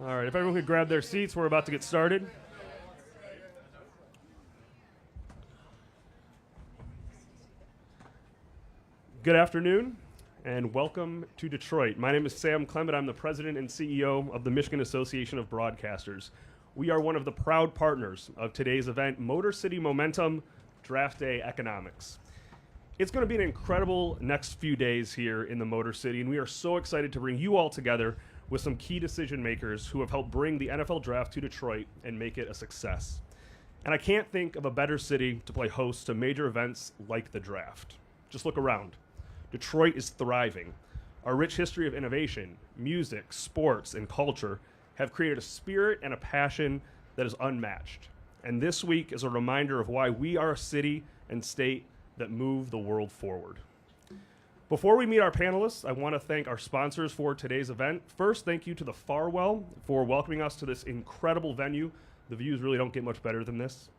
All right, if everyone could grab their seats, we're about to get started. Good afternoon, and welcome to Detroit. My name is Sam Clement. I'm the president and CEO of the Michigan Association of Broadcasters. We are one of the proud partners of today's event, Motor City Momentum Draft Day Economics. It's going to be an incredible next few days here in the Motor City, and we are so excited to bring you all together with some key decision makers who have helped bring the NFL Draft to Detroit and make it a success. And I can't think of a better city to play host to major events like the draft. Just look around. Detroit is thriving. Our rich history of innovation, music, sports, and culture have created a spirit and a passion that is unmatched. And this week is a reminder of why we are a city and state that move the world forward. Before we meet our panelists, I want to thank our sponsors for today's event. First, thank you to the Farwell for welcoming us to this incredible venue. The views really don't get much better than this.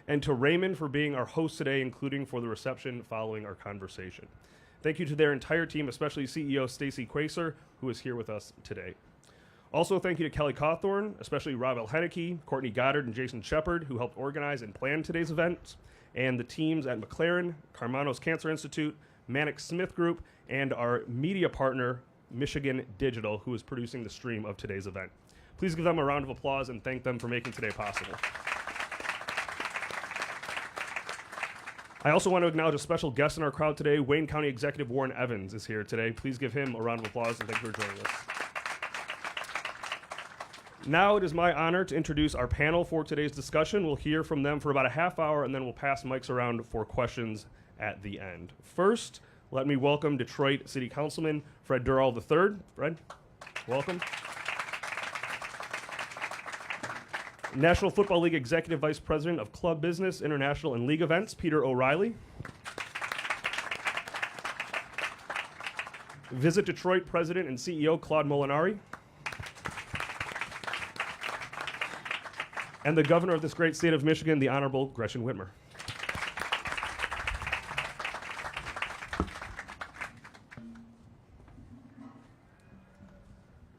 And to Raymond for being our host today, including for the reception following our conversation. Thank you to their entire team, especially CEO Stacy Quaser, who is here with us today. Also, thank you to Kelly Cawthorn, especially Rob Elhenneke, Courtney Goddard, and Jason Shepard, who helped organize and plan today's event, and the teams at McLaren, Carmanos Cancer Institute, Manic Smith Group, and our media partner, Michigan Digital, who is producing the stream of today's event. Please give them a round of applause and thank them for making today possible. I also want to acknowledge a special guest in our crowd today. Wayne County Executive Warren Evans is here today. Please give him a round of applause and thank you for joining us. Now it is my honor to introduce our panel for today's discussion. We'll hear from them for about a half hour, and then we'll pass mics around for questions at the end. First, let me welcome Detroit City Councilman Fred Durrell III. Fred, welcome. National Football League Executive Vice President of Club Business, International, and League Events, Peter O'Reilly. Visit Detroit President and CEO, Claude Molinari. And the governor of this great state of Michigan, the Honorable Gretchen Whitmer.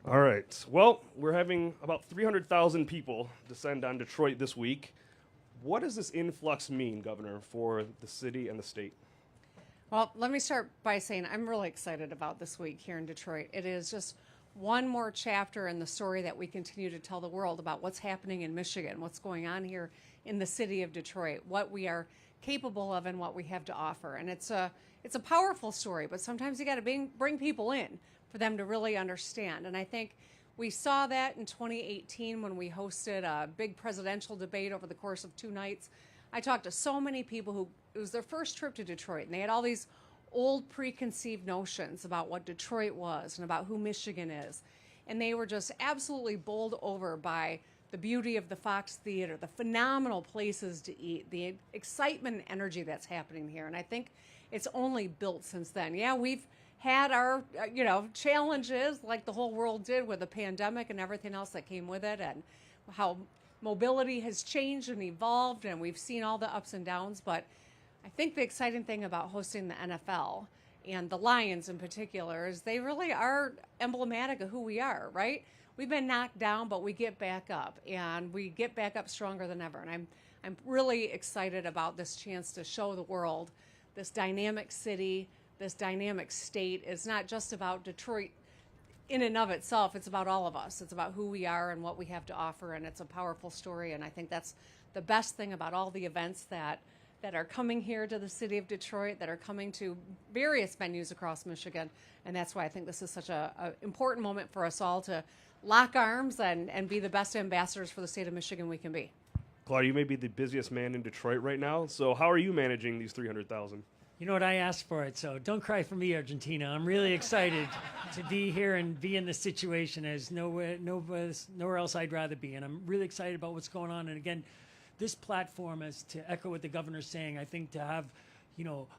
All right. Well, we're having about 300,000 people descend on Detroit this week. What does this influx mean, Governor, for the city and the state? Well, let me start by saying I'm really excited about this week here in Detroit. It is just one more chapter in the story that we continue to tell the world about what's happening in Michigan, what's going on here in the city of Detroit, what we are capable of and what we have to offer. And it's a powerful story, but sometimes you got to bring people in for them to really understand. And I think we saw that in 2018 when we hosted a big presidential debate over the course of 2 nights. I talked to so many people who it was their first trip to Detroit, and they had all these old preconceived notions about what Detroit was and about who Michigan is. And they were just absolutely bowled over by the beauty of the Fox Theater, the phenomenal places to eat, the excitement and energy that's happening here. And I think it's only built since then. Yeah, we've had our, challenges like the whole world did with the pandemic and everything else that came with it, and how mobility has changed and evolved, and we've seen all the ups and downs. But I think the exciting thing about hosting the NFL and the Lions in particular is they really are emblematic of who we are, right? We've been knocked down, but we get back up, and we get back up stronger than ever. And I'm really excited about this chance to show the world this dynamic city, this dynamic state. Is not just about Detroit in and of itself. It's about all of us. It's about who we are and what we have to offer, and it's a powerful story. And I think that's the best thing about all the events that are coming here to the city of Detroit, that are coming to various venues across Michigan. And that's why I think this is such a important moment for us all to lock arms and be the best ambassadors for the state of Michigan we can be. Claudia, you may be the busiest man in Detroit right now. So how are you managing these 300,000? You know what, I asked for it, so don't cry for me, Argentina. I'm really excited to be here and be in this situation as nowhere else I'd rather be. And I'm really excited about what's going on. And again, this platform, is to echo what the governor's saying, I think to have,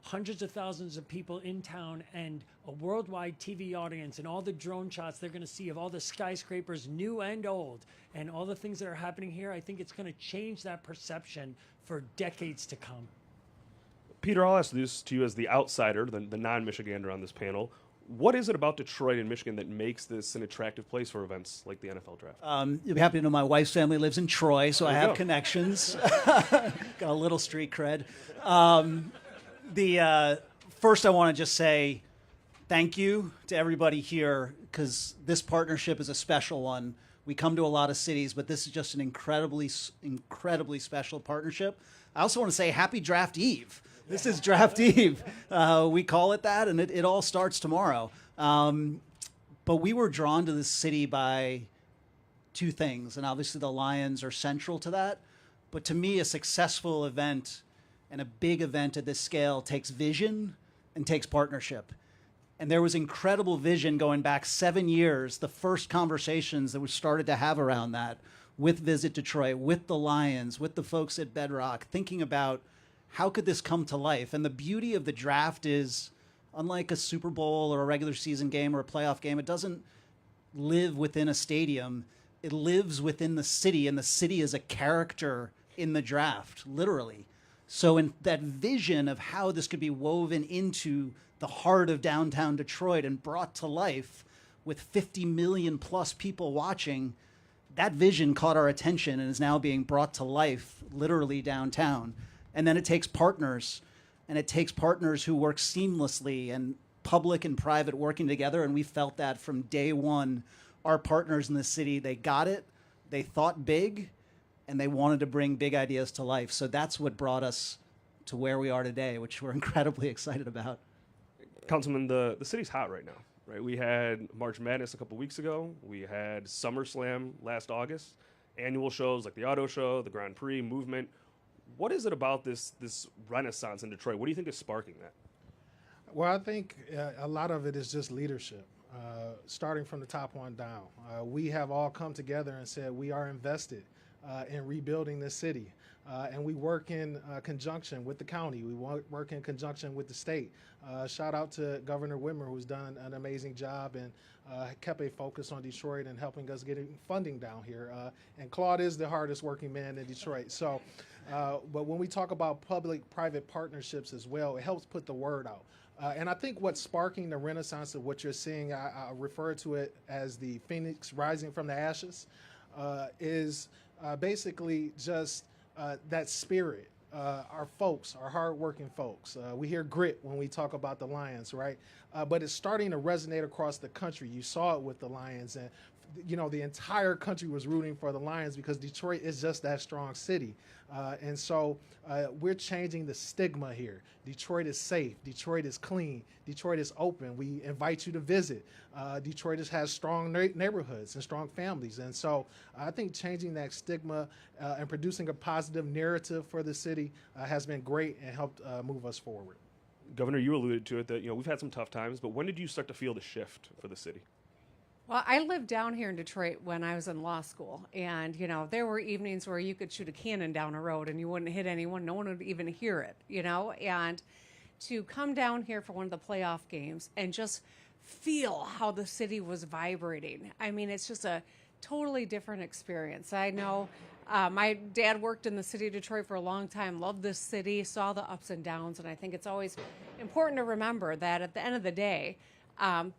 hundreds of thousands of people in town and a worldwide TV audience and all the drone shots they're going to see of all the skyscrapers, new and old, and all the things that are happening here, I think it's going to change that perception for decades to come. Peter, I'll ask this to you as the outsider, the non-Michigander on this panel. What is it about Detroit and Michigan that makes this an attractive place for events like the NFL draft? You'll be happy to know my wife's family lives in Troy, so I There you have go. connections. Got a little street cred. First, I want to just say thank you to everybody here, because this partnership is a special one. We come to a lot of cities, but this is just an incredibly special partnership. I also want to say happy Draft Eve. This is Draft Eve. We call it that, and it all starts tomorrow. But we were drawn to this city by two things, and obviously the Lions are central to that. But to me, a successful event and a big event at this scale takes vision and takes partnership. And there was incredible vision going back 7 years, the first conversations that we started to have around that with Visit Detroit, with the Lions, with the folks at Bedrock, thinking about how could this come to life. And the beauty of the draft is, unlike a Super Bowl or a regular season game or a playoff game, it doesn't live within a stadium. It lives within the city, and the city is a character in the draft, literally. So in that vision of how this could be woven into the heart of downtown Detroit and brought to life with 50 million plus people watching, that vision caught our attention and is now being brought to life literally downtown. And then it takes partners, and it takes partners who work seamlessly, and public and private working together. And we felt that from day one. Our partners in the city, they got it, they thought big, and they wanted to bring big ideas to life. So that's what brought us to where we are today, which we're incredibly excited about. Councilman, the city's hot right now, right? We had March Madness a couple weeks ago. We had SummerSlam last August. Annual shows like the Auto Show, the Grand Prix, Movement. What is it about this renaissance in Detroit? What do you think is sparking that? Well, I think a lot of it is just leadership, starting from the top on down. We have all come together and said we are invested in rebuilding this city. And we work in conjunction with the county. We work in conjunction with the state. Shout out to Governor Whitmer, who's done an amazing job and kept a focus on Detroit and helping us get funding down here. And Claude is the hardest working man in Detroit. So, but when we talk about public-private partnerships as well, it helps put the word out. And I think what's sparking the renaissance of what you're seeing, I refer to it as the phoenix rising from the ashes, is basically just that spirit. Our folks, our hardworking folks. We hear grit when we talk about the Lions, right? But it's starting to resonate across the country. You saw it with the Lions, and you know the entire country was rooting for the Lions because Detroit is just that strong city. And so we're changing the stigma here. Detroit is safe. Detroit is clean. Detroit is open. We invite you to visit. Detroit has strong neighborhoods and strong families. And so I think changing that stigma and producing a positive narrative for the city has been great and helped move us forward. Governor, you alluded to it that we've had some tough times, but when did you start to feel the shift for the city? Well, I lived down here in Detroit when I was in law school, and there were evenings where you could shoot a cannon down a road and you wouldn't hit anyone, no one would even hear it, and to come down here for one of the playoff games and just feel how the city was vibrating. I mean, it's just a totally different experience. I know my dad worked in the city of Detroit for a long time, loved this city, saw the ups and downs, and I think it's always important to remember that at the end of the day,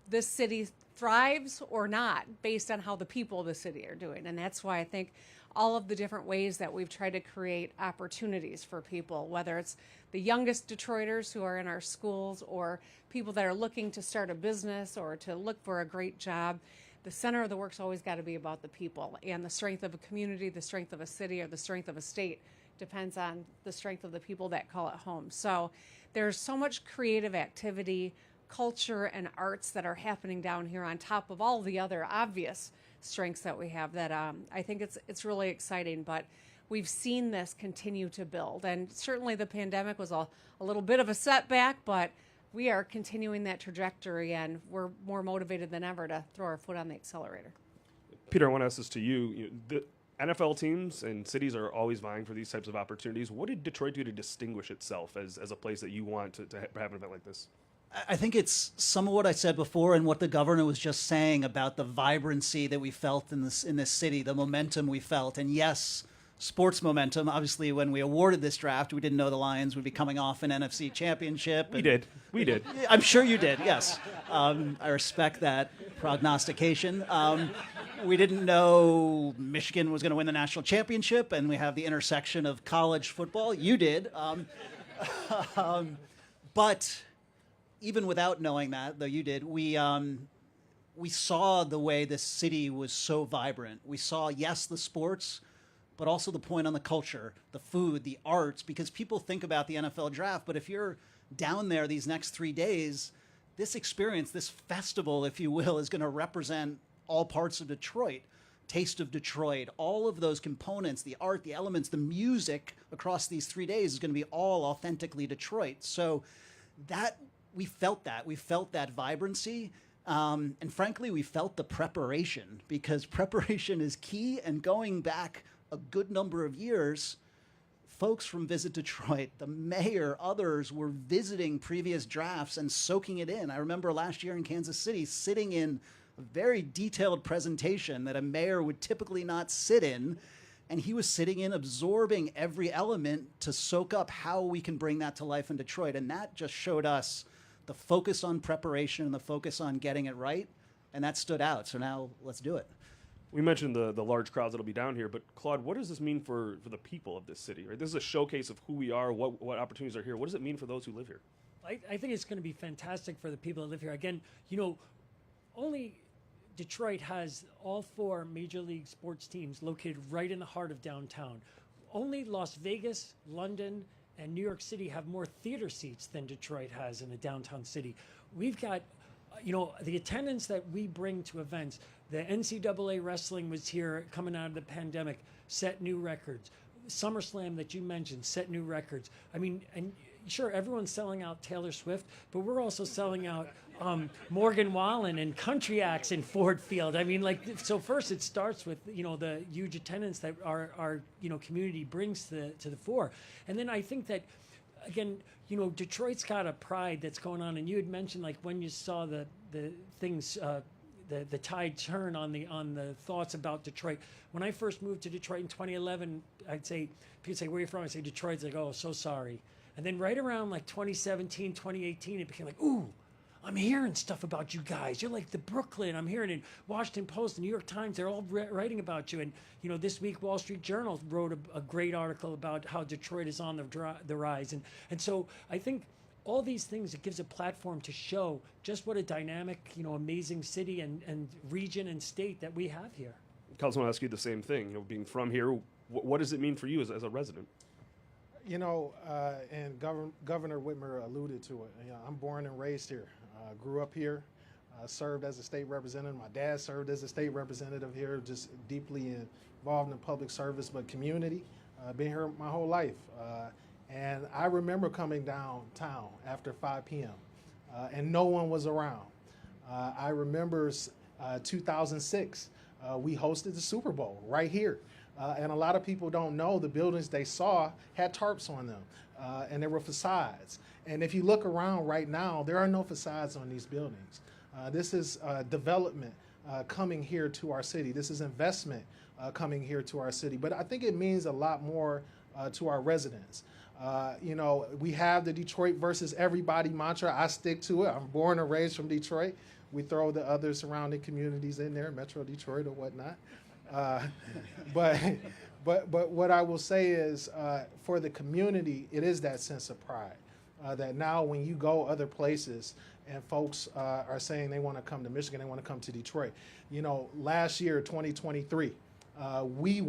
this city thrives or not based on how the people of the city are doing. And that's why I think all of the different ways that we've tried to create opportunities for people, whether it's the youngest Detroiters who are in our schools or people that are looking to start a business or to look for a great job, the center of the work's always got to be about the people. And the strength of a community, the strength of a city, or the strength of a state depends on the strength of the people that call it home. So there's so much creative activity, culture, and arts that are happening down here on top of all the other obvious strengths that we have that I think it's really exciting. But we've seen this continue to build. And certainly the pandemic was a little bit of a setback, but we are continuing that trajectory, and we're more motivated than ever to throw our foot on the accelerator. Peter, I want to ask this to you. The NFL teams and cities are always vying for these types of opportunities. What did Detroit do to distinguish itself as a place that you want to have an event like this? I think it's some of what I said before and what the governor was just saying about the vibrancy that we felt in this city, the momentum we felt. And yes, sports momentum. Obviously, when we awarded this draft, we didn't know the Lions would be coming off an NFC championship. We did. I'm sure you did, yes. I respect that prognostication. We didn't know Michigan was going to win the national championship, and we have the intersection of college football. You did. But even without knowing that, though you did, we saw the way this city was so vibrant. We saw, yes, the sports, but also the point on the culture, the food, the arts, because people think about the NFL draft, but if you're down there these next 3 days, this experience, this festival, if you will, is going to represent all parts of Detroit. Taste of Detroit, all of those components, the art, the elements, the music across these 3 days is going to be all authentically Detroit. So that we felt that vibrancy. And frankly, we felt the preparation, because preparation is key. And going back a good number of years, folks from Visit Detroit, the mayor, others were visiting previous drafts and soaking it in. I remember last year in Kansas City sitting in a very detailed presentation that a mayor would typically not sit in, and he was sitting in absorbing every element to soak up how we can bring that to life in Detroit. And that just showed us the focus on preparation and the focus on getting it right, and that stood out. So now let's do it. We mentioned the large crowds that'll be down here, but Claude, what does this mean for the people of this city? Right? This is a showcase of who we are, what opportunities are here. What does it mean for those who live here? I think it's going to be fantastic for the people that live here. Again, only Detroit has all 4 major league sports teams located right in the heart of downtown. Only Las Vegas, London, and New York City have more theater seats than Detroit has in a downtown city. We've got, the attendance that we bring to events. The NCAA wrestling was here coming out of the pandemic, set new records. SummerSlam that you mentioned set new records. I mean, and sure, everyone's selling out Taylor Swift, but we're also selling out Morgan Wallen and country acts in Ford Field. I mean, so first it starts with, the huge attendance that our community brings to the fore. And then I think that, again, Detroit's got a pride that's going on. And you had mentioned, when you saw the things, the tide turn on the thoughts about Detroit. When I first moved to Detroit in 2011, people say, where are you from? I say, Detroit. It's like, oh, so sorry. And then right around 2017, 2018, it became ooh, I'm hearing stuff about you guys. You're like the Brooklyn. I'm hearing in Washington Post, the New York Times, they're all writing about you. And, this week, Wall Street Journal wrote a great article about how Detroit is on the rise. And so I think all these things, it gives a platform to show just what a dynamic, amazing city and region and state that we have here. Councilman, I want to ask you the same thing. Being from here, what does it mean for you as a resident? And Governor Whitmer alluded to it. I'm born and raised here. Grew up here, served as a state representative. My dad served as a state representative here, just deeply involved in public service, but community. Been here my whole life. And I remember coming downtown after 5 p.m. And no one was around. I remember 2006, we hosted the Super Bowl right here. And a lot of people don't know the buildings they saw had tarps on them, and there were facades. And if you look around right now, there are no facades on these buildings. This is development coming here to our city. This is investment coming here to our city. But I think it means a lot more to our residents. We have the Detroit versus everybody mantra. I stick to it. I'm born and raised from Detroit. We throw the other surrounding communities in there, Metro Detroit or whatnot. But what I will say is, for the community, it is that sense of pride. That now when you go other places and folks are saying they want to come to Michigan, they want to come to Detroit. Last year, 2023, we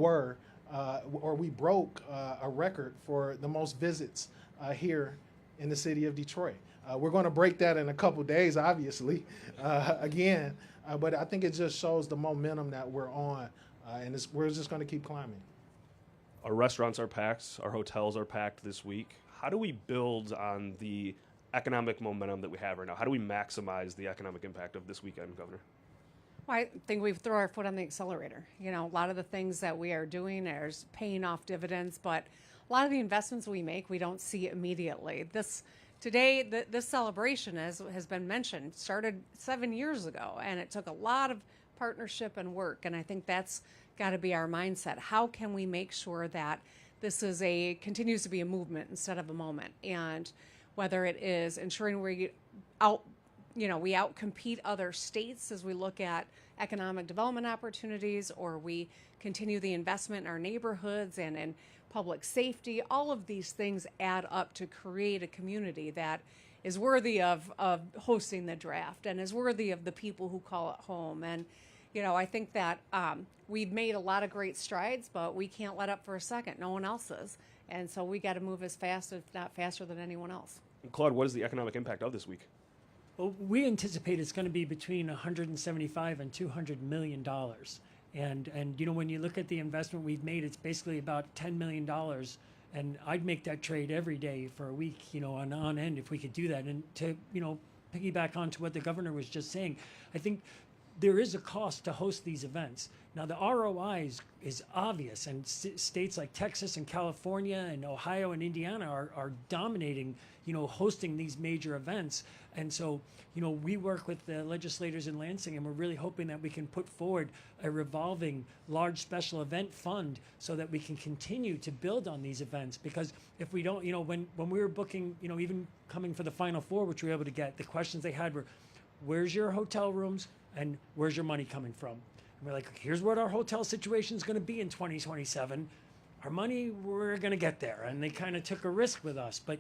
broke a record for the most visits here in the city of Detroit. We're going to break that in a couple days, obviously, again. But I think it just shows the momentum that we're on, and we're just going to keep climbing. Our restaurants are packed. Our hotels are packed this week. How do we build on the economic momentum that we have right now? How do we maximize the economic impact of this weekend, Governor? Well, I think we've thrown our foot on the accelerator. A lot of the things that we are doing are paying off dividends, but a lot of the investments we make, we don't see immediately. This celebration, as has been mentioned, started 7 years ago, and it took a lot of partnership and work, and I think that's got to be our mindset. How can we make sure that this is continues to be a movement instead of a moment? And whether it is ensuring we outcompete other states as we look at economic development opportunities, or we continue the investment in our neighborhoods and in public safety, all of these things add up to create a community that is worthy of hosting the draft and is worthy of the people who call it home. And, I think that we've made a lot of great strides, but we can't let up for a second. No one else is. And so we got to move as fast, if not faster, than anyone else. Claude, what is the economic impact of this week? Well, we anticipate it's going to be between $175 and $200 million. And when you look at the investment we've made, it's basically about $10 million. And I'd make that trade every day for a week, on end, if we could do that. And to, piggyback onto what the governor was just saying, I think there is a cost to host these events. Now, the ROI is obvious, and states like Texas and California and Ohio and Indiana are dominating, hosting these major events. And so, we work with the legislators in Lansing, and we're really hoping that we can put forward a revolving large special event fund so that we can continue to build on these events. Because if we don't, when we were booking, even coming for the Final Four, which we were able to get, the questions they had were, where's your hotel rooms and where's your money coming from? And we're like, here's what our hotel situation is going to be in 2027. Our money, we're going to get there. And they kind of took a risk with us. But,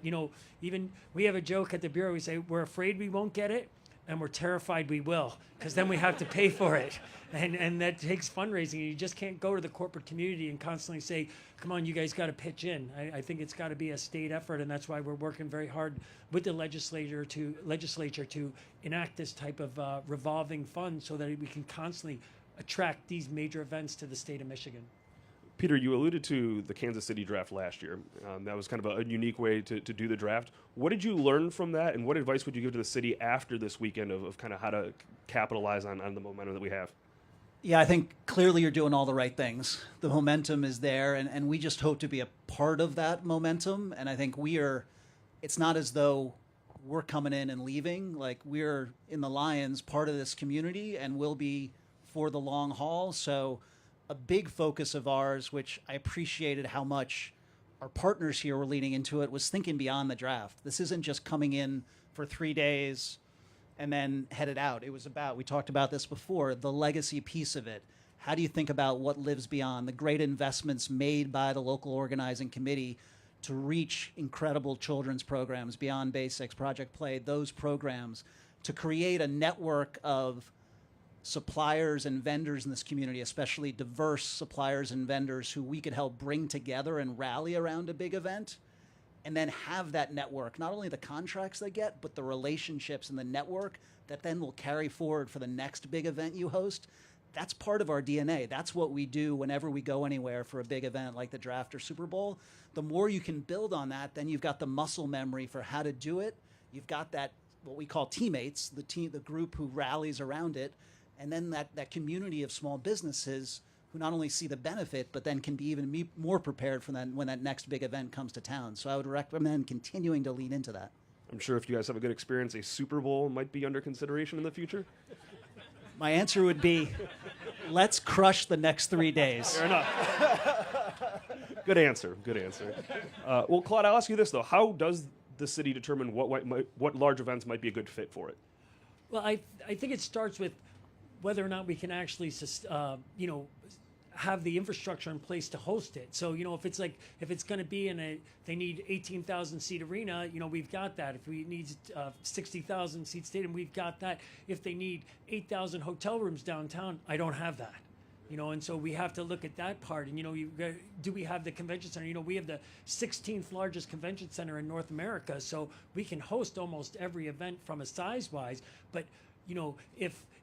even we have a joke at the Bureau. We say, we're afraid we won't get it, and we're terrified we will, because then we have to pay for it. And that takes fundraising. You just can't go to the corporate community and constantly say, come on, you guys got to pitch in. I think it's got to be a state effort, and that's why we're working very hard with the legislature to enact this type of revolving fund so that we can constantly attract these major events to the state of Michigan. Peter, you alluded to the Kansas City draft last year. That was kind of a unique way to do the draft. What did you learn from that, and what advice would you give to the city after this weekend of kind of how to capitalize on the momentum that we have? Yeah, I think clearly you're doing all the right things. The momentum is there, and we just hope to be a part of that momentum. And I think it's not as though we're coming in and leaving. Like, we're in the Lions, part of this community, and we'll be for the long haul. So a big focus of ours, which I appreciated how much our partners here were leaning into it, was thinking beyond the draft. This isn't just coming in for 3 days and then headed out. It was about, we talked about this before, the legacy piece of it. How do you think about what lives beyond the great investments made by the local organizing committee to reach incredible children's programs, Beyond Basics, Project Play, those programs, to create a network of suppliers and vendors in this community, especially diverse suppliers and vendors who we could help bring together and rally around a big event, and then have that network, not only the contracts they get, but the relationships and the network that then will carry forward for the next big event you host. That's part of our DNA. That's what we do whenever we go anywhere for a big event like the draft or Super Bowl. The more you can build on that, then you've got the muscle memory for how to do it. You've got that, what we call teammates, the group who rallies around it, and then that community of small businesses who not only see the benefit, but then can be even more prepared for that when that next big event comes to town. So I would recommend continuing to lean into that. I'm sure if you guys have a good experience, a Super Bowl might be under consideration in the future. My answer would be, let's crush the next 3 days. Fair enough. Good answer. Good answer. Well, Claude, I'll ask you this, though. How does the city determine what large events might be a good fit for it? Well, I think it starts with whether or not we can actually, have the infrastructure in place to host it. So, if it's going to be they need 18,000 seat arena, we've got that. If we need 60,000 seat stadium, we've got that. If they need 8,000 hotel rooms downtown, I don't have that. And so we have to look at that part. And, do we have the convention center? We have the 16th largest convention center in North America. So we can host almost every event from a size-wise. But,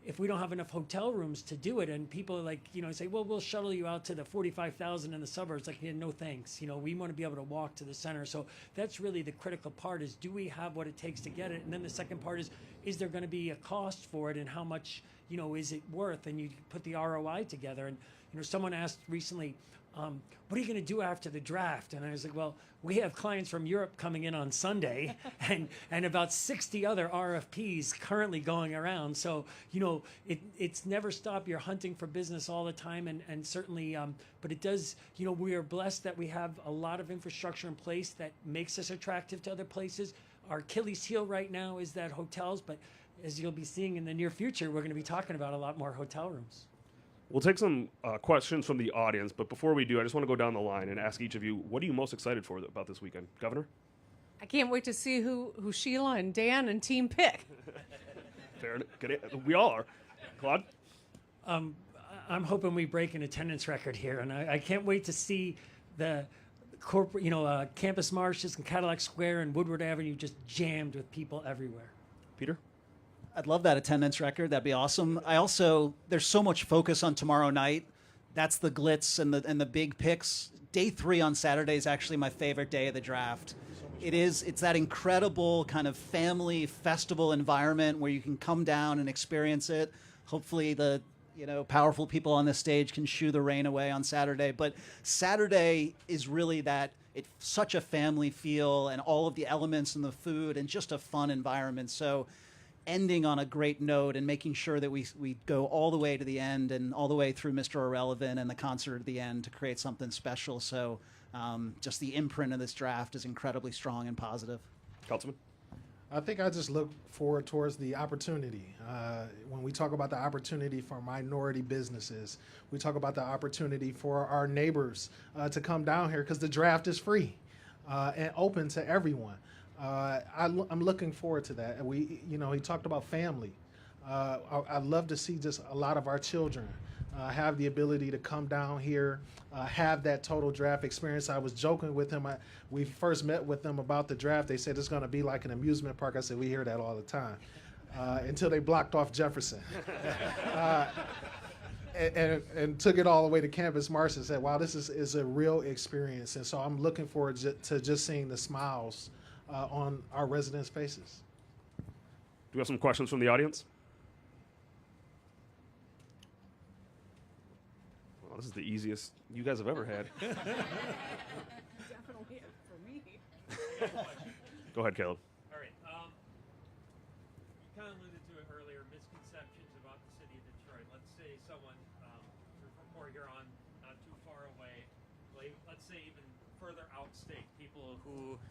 if we don't have enough hotel rooms to do it, and people say, well, we'll shuttle you out to the 45,000 in the suburbs. Like, yeah, no thanks. We want to be able to walk to the center. So that's really the critical part, is do we have what it takes to get it? And then the second part is there going to be a cost for it, and how much, is it worth? And you put the ROI together. And, someone asked recently, what are you going to do after the draft? And I was like, well, we have clients from Europe coming in on Sunday and about 60 other RFPs currently going around. So, it's never stop. You're hunting for business all the time. And certainly, but it does, we are blessed that we have a lot of infrastructure in place that makes us attractive to other places. Our Achilles heel right now is that hotels, but as you'll be seeing in the near future, we're going to be talking about a lot more hotel rooms. We'll take some questions from the audience, but before we do, I just want to go down the line and ask each of you, what are you most excited for about this weekend? Governor? I can't wait to see who Sheila and Dan and team pick. Fair. We all are. Claude? I'm hoping we break an attendance record here, and I can't wait to see the corporate, Campus Marshes and Cadillac Square and Woodward Avenue just jammed with people everywhere. Peter? I'd love that attendance record. That'd be awesome. There's so much focus on tomorrow night. That's the glitz and the big picks. Day 3 on Saturday is actually my favorite day of the draft. It's that incredible kind of family festival environment where you can come down and experience it. Hopefully the powerful people on this stage can shoo the rain away on Saturday. But Saturday is really it's such a family feel and all of the elements and the food and just a fun environment. So ending on a great note and making sure that we go all the way to the end and all the way through Mr. Irrelevant and the concert at the end to create something special. So just the imprint of this draft is incredibly strong and positive. Councilman? I think I just look forward towards the opportunity. When we talk about the opportunity for minority businesses, we talk about the opportunity for our neighbors to come down here because the draft is free and open to everyone. I'm looking forward to that. He talked about family. I'd love to see just a lot of our children have the ability to come down here, have that total draft experience. I was joking with him. We first met with them about the draft. They said it's going to be like an amusement park. I said, we hear that all the time. Until they blocked off Jefferson. And took it all the way to Campus Marsh and said, wow, this is a real experience. And so I'm looking forward to just seeing the smiles on our residents' faces. Do we have some questions from the audience? Well, this is the easiest you guys have ever had. Definitely for me. Go ahead, Caleb. All right. You kind of alluded to it earlier, misconceptions about the city of Detroit. Let's say someone from Port Huron, not too far away, let's say even further outstate, people who